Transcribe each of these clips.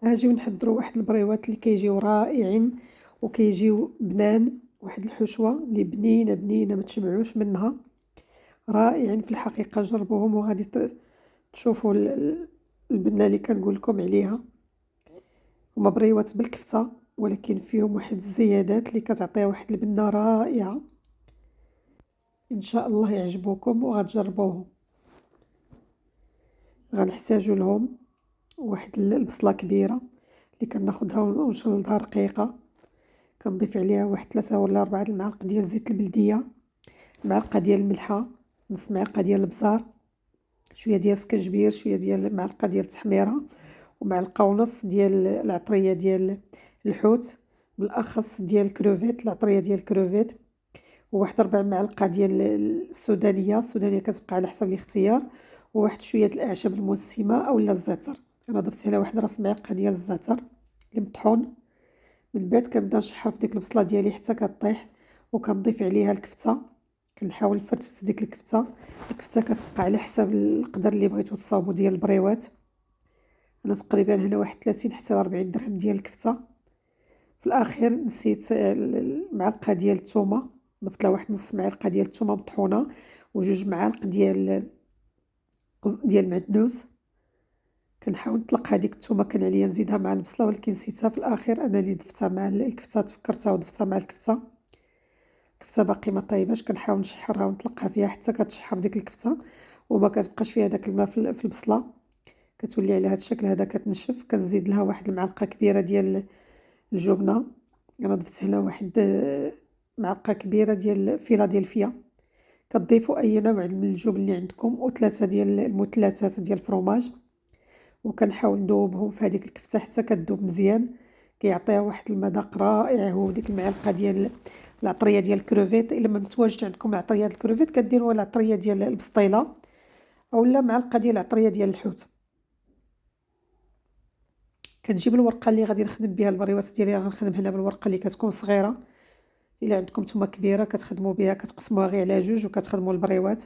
غنجيو نحضروا واحد البريوات اللي كيجيو رائعين وكيجيو بنان، واحد الحشوة اللي بنينة بنينة ما تشبعوش منها، رائعين في الحقيقة. جربوهم وغادي تشوفوا البنة اللي كنقول لكم عليها. هما بريوات بالكفتة ولكن فيهم واحد الزيادات اللي كتعطيها واحد البنة رائعة. ان شاء الله يعجبوكم وغتجربوهم. غنحتاجو لهم واحد البصلة كبيرة اللي كناخدها ونشلضها رقيقة، كنضيف عليها واحد 3 ولا 4 المعالق ديال زيت البلدية، معلقة ديال الملحة، نص معلقة ديال البزار، شوية ديال سكنجبير، شوية ديال معلقة ديال التحميرة، ومعلقة ونص ديال العطرية ديال الحوت، بالاخص ديال الكروفيت، العطرية ديال الكروفيت، وواحد 4 معالق ديال السودانية كتبقى على حسب الاختيار، وواحد شوية الاعشاب المسمة اولا الزعتر. انا ضفت عليها واحد راس معلقة ديال الزعتر اللي مطحون. من بعد كنبدا نشحر في ديك البصلة ديالي حتى كطيح، وكنضيف عليها الكفتة، كنحاول نفرتت ديك الكفتة كتبقى على حسب القدر اللي بغيتو تصاوبوا ديال البريوات. انا تقريبا هنا واحد 30 حتى 40 درهم ديال الكفتة. في الاخير نسيت المعلقة ديال الثومة، ضفت لها واحد نص معلقة ديال الثومة مطحونة، وجوج معالق ديال المعدنوس. كنحاول نطلق هذيك الثومة، كان عليا نزيدها مع البصلة ولكن نسيتها في الاخير. انا اللي ضفتها مع الكفتة، تفكرتها وضفتها مع الكفتة. الكفتة باقي ما طايباش، كنحاول نشحرها ونطلقها فيها حتى كتشحر ديك الكفتة وما كتبقاش فيها داك الماء في البصلة، كتولي على هذا الشكل هذا كتنشف. كنزيد لها واحد المعلقة كبيرة ديال الجبنة، انا ضفت هنا واحد معلقة كبيرة ديال فيلا ديال الفيا. كتضيفوا اي نوع من الجبن اللي عندكم، و3 ديال المثلثات ديال الفرomاج، وكنحاول نذوبهم في هذيك الكفتة حتى كتذوب مزيان. كيعطيها واحد المذاق رائع. هو ديك المعلقة ديال العطرية ديال الكروفيت، الا ما متواجدش عندكم العطرية ديال الكروفيت كديروا العطرية ديال البسطيلة اولا معلقة ديال العطرية ديال الحوت. كنجيب الورقة اللي غادي نخدم بها البريوات ديالي، غنخدم هنا بالورقة اللي كتكون صغيرة. الا عندكم نتوما كبيرة كتخدموا بها، كتقسموها غير على جوج وكتخدموا البريوات،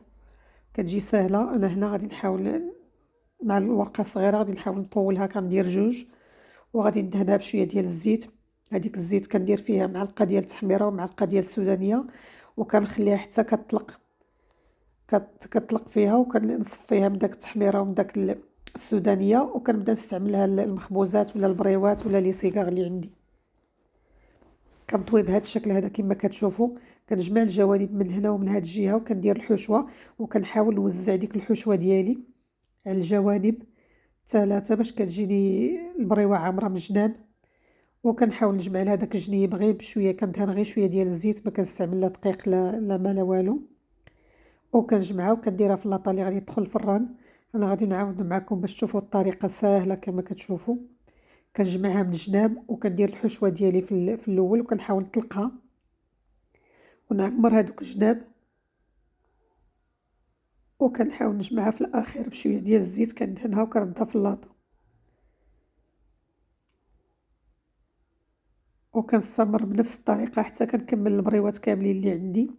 كتجي سهلة. انا هنا غادي نحاول مع الورقة الصغيرة غادي نحاول نطولها، كندير جوج وغادي ندهنها بشوية ديال الزيت. هذيك الزيت كندير فيها معلقة ديال التحميرة ومعلقة ديال السودانية، وكنخليها حتى كتطلق فيها، وكنصفيها من داك التحميرة ومن داك السودانية، وكنبدا نستعملها المخبوزات ولا البريوات ولا لي صيغار اللي عندي. كنطوي بهذا الشكل هذا كما كتشوفوا. كنجمع الجوانب من هنا ومن هذه الجهه وكندير الحشوه، وكنحاول نوزع ديك الحشوه ديالي على الجوانب الثلاثه باش كتجيني البريوه عامره من الجناب. وكنحاول نجمع لها داك الجنيب غير بشويه، كندهن غير شويه ديال الزيت، ما كنستعمل لا دقيق لا ما لا والو. وكنجمعها وكنديرها في لاطا اللي غادي تدخل الفران. انا غادي نعاود معكم باش تشوفوا الطريقه سهله كما كتشوفوا. كنجمعها من الجناب وكندير الحشوه ديالي في الاول، وكنحاول نطلقها ونعمر هذوك الجناب، وكنحاول نجمعها في الاخير بشويه ديال الزيت، كندهنها وكنردها في اللاطا. وكنستمر بنفس الطريقه حتى كنكمل البريوات كاملين اللي عندي.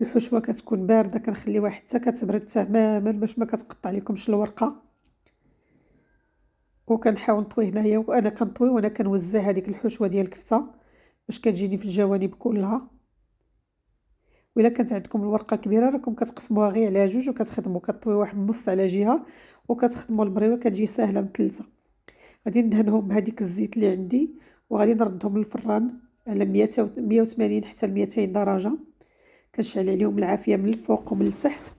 الحشوه كتكون بارده كنخليوها حتى كتبرد تماما باش ما كتقطع لكمش الورقه. وكنحاول نطوي هنايا، وانا كنطوي وانا كنوزع هذيك الحشوه ديال الكفته باش كتجيني في الجوانب كلها. وإلا كانت عندكم الورقه كبيره راكم كتقسموها غير على جوج وكتخدموا، كطوي واحد النص على جهه وكتخدموا البريوه، كتجي ساهله مثلثه. غادي ندهنهم بهذيك الزيت اللي عندي، وغادي نردهم للفران على 180 حتى 200 درجه. كنشعل عليهم العافيه من الفوق ومن التحت،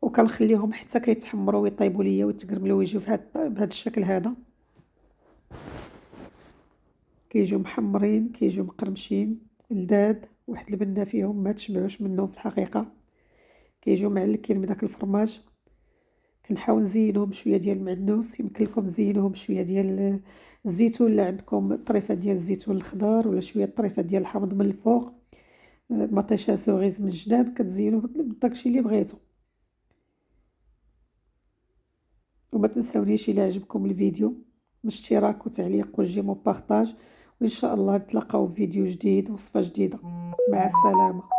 وكنخليهم حتى كيتحمروا ويطيبوا ليا ويتقرملوا ويجيو بهذا الشكل هذا. كيجيو محمرين، كيجيو مقرمشين لذاد، واحد البنه فيهم ما تشبعوش منهم في الحقيقه. كيجيو معلكين من داك الفرماج. كنحاول نزينهم بشويه ديال المعدنوس، يمكن لكم تزينوهم بشويه ديال الزيتون، اللي عندكم طريفه ديال الزيتون الخضر ولا شويه طريفه ديال الحامض من الفوق، مطيشه سوغيز من الجناب، كتزينوه بداكشي اللي بغيتو. وما تنساونيش الى عجبكم الفيديو باشتراك وتعليق وجيم وبارطاج، وان شاء الله نتلاقاو في فيديو جديد وصفه جديده. مع السلامه.